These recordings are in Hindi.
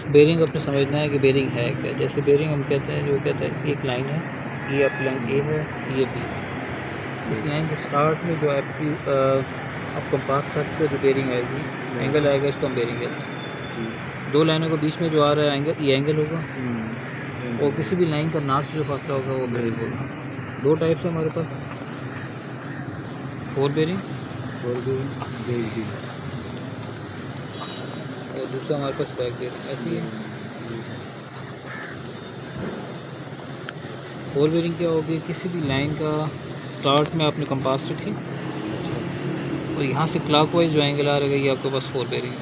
बेरिंग अपने समझना है कि बेरिंग है क्या। जैसे बेरिंग हम कहते हैं, जो कहते हैं एक लाइन है, ये आप लाइन ए है, ये बी। इस लाइन के स्टार्ट में जो आपकी आप कंपास रख कर जो बेरिंग आएगी, एंगल आएगा, इसको हम बेरिंग कहते हैं। दो लाइनों के बीच में जो आ रहा है एंगल, ये एंगल होगा। और किसी भी लाइन का नॉर्थ से जो फासला होगा वो बेरिंग होगा। दो टाइप से हमारे पास, फोर बेरिंग और दूसरा हमारे पास बैक बेरिंग। ऐसी है। फोर बेरिंग क्या होगी, किसी भी लाइन का स्टार्ट में आपने कंपास रखी और यहाँ से क्लॉकवाइज जो एंगल आ रहेगा, ये आपके पास फोर बेरिंग।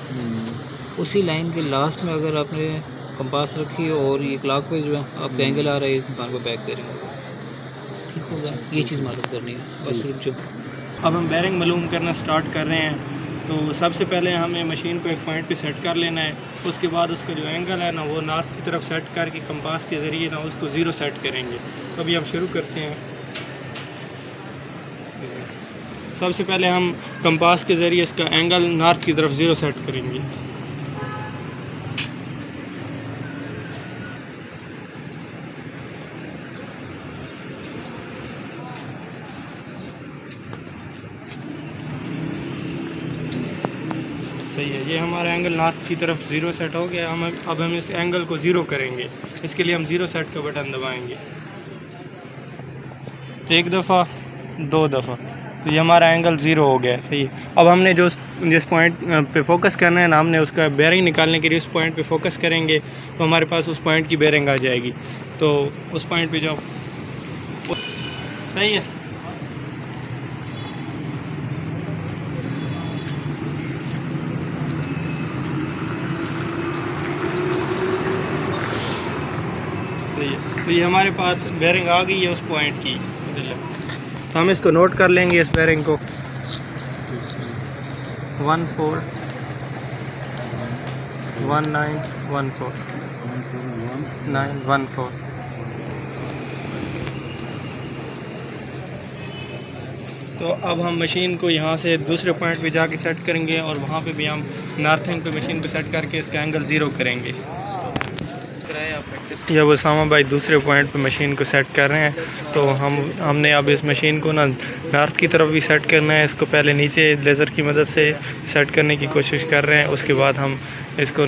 उसी लाइन के लास्ट में अगर आपने कंपास रखी और ये क्लॉकवाइज जो आपका एंगल आ रहा है, दुकान पर बैक बेरिंग होगा। ठीक होगा। ये चीज़ मालूम करनी है बस। रुक जाओ। अब हम बेरिंग मालूम करना स्टार्ट कर रहे हैं। तो सबसे पहले हमें मशीन को एक पॉइंट पे सेट कर लेना है। उसके बाद उसका जो एंगल है ना, वो नॉर्थ की तरफ सेट करके कंपास के ज़रिए ना उसको ज़ीरो सेट करेंगे। तो अभी हम शुरू करते हैं। सबसे पहले हम कंपास के ज़रिए इसका एंगल नॉर्थ की तरफ ज़ीरो सेट करेंगे। सही है, ये हमारा एंगल नॉर्थ की तरफ ज़ीरो सेट हो गया। अब हम इस एंगल को ज़ीरो करेंगे। इसके लिए हम ज़ीरो सेट का बटन दबाएंगे, एक दफ़ा, दो दफ़ा, तो ये हमारा एंगल ज़ीरो हो गया। सही है। अब हमने जिस पॉइंट पे फोकस करना है ना, हमने उसका बेरिंग निकालने के लिए उस पॉइंट पे फोकस करेंगे तो हमारे पास उस पॉइंट की बेरिंग आ जाएगी। तो उस पॉइंट पे जाओ। सही है। तो ये हमारे पास बेरिंग आ गई है उस पॉइंट की। तो हम इसको नोट कर लेंगे, इस बेरिंग को 141914 तो अब हम मशीन को यहाँ से दूसरे पॉइंट पे जाके सेट करेंगे और वहाँ पे भी हम नॉर्थ एंड पे मशीन पे सेट करके इसका एंगल ज़ीरो करेंगे। या वो सामा भाई दूसरे पॉइंट पे मशीन को सेट कर रहे हैं। तो हमने अब इस मशीन को ना नॉर्थ की तरफ भी सेट करना है। इसको पहले नीचे लेज़र की मदद से सेट करने की कोशिश कर रहे हैं। उसके बाद हम इसको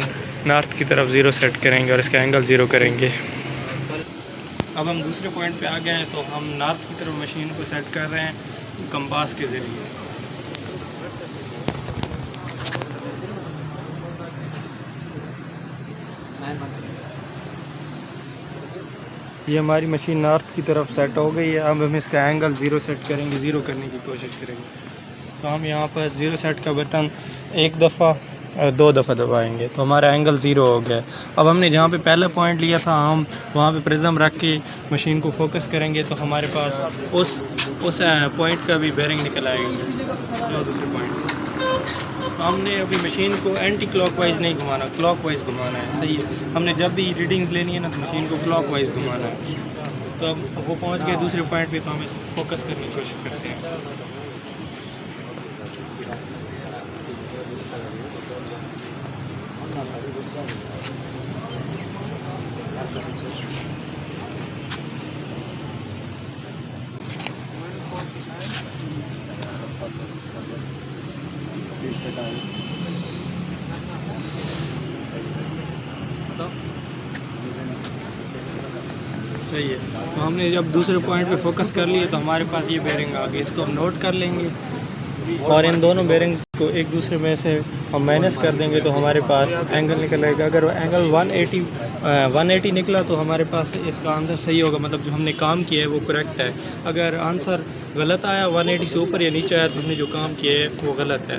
नॉर्थ की तरफ ज़ीरो सेट करेंगे और इसका एंगल ज़ीरो करेंगे। अब हम दूसरे पॉइंट पे आ गए हैं। तो हम नॉर्थ की तरफ मशीन को सेट कर रहे हैं कंपास के ज़रिए। ये हमारी मशीन नॉर्थ की तरफ सेट हो गई है। अब हम इसका एंगल ज़ीरो सेट करेंगे, ज़ीरो करने की कोशिश करेंगे। तो हम यहाँ पर ज़ीरो सेट का बटन एक दफ़ा और दो दफ़ा दबाएंगे तो हमारा एंगल ज़ीरो हो गया। अब हमने जहाँ पे पहला पॉइंट लिया था, हम वहाँ पे प्रिज्म रख के मशीन को फोकस करेंगे तो हमारे पास उस पॉइंट का भी बेरिंग निकल आएगा जो दूसरे पॉइंट। तो हमने अभी मशीन को एंटी क्लॉकवाइज नहीं घुमाना, क्लॉकवाइज घुमाना है। सही है। हमने जब भी रीडिंग्स लेनी है ना, तो मशीन को क्लॉकवाइज घुमाना है। तो अब वो पहुंच गए दूसरे पॉइंट पे, तो हम फोकस करने की कोशिश करते हैं। सही है। तो हमने जब दूसरे पॉइंट पे फोकस कर लिए तो हमारे पास ये बेरिंग आ गई। इसको हम नोट कर लेंगे और इन दोनों बेरिंग्स को एक दूसरे में से हम माइनस कर देंगे तो हमारे पास एंगल निकलेगा। अगर एंगल 180 निकला तो हमारे पास इसका आंसर सही होगा, मतलब जो हमने काम किया है वो करेक्ट है। अगर आंसर गलत आया, 180 से ऊपर या नीचे आया, तो हमने जो काम किया है वो गलत है।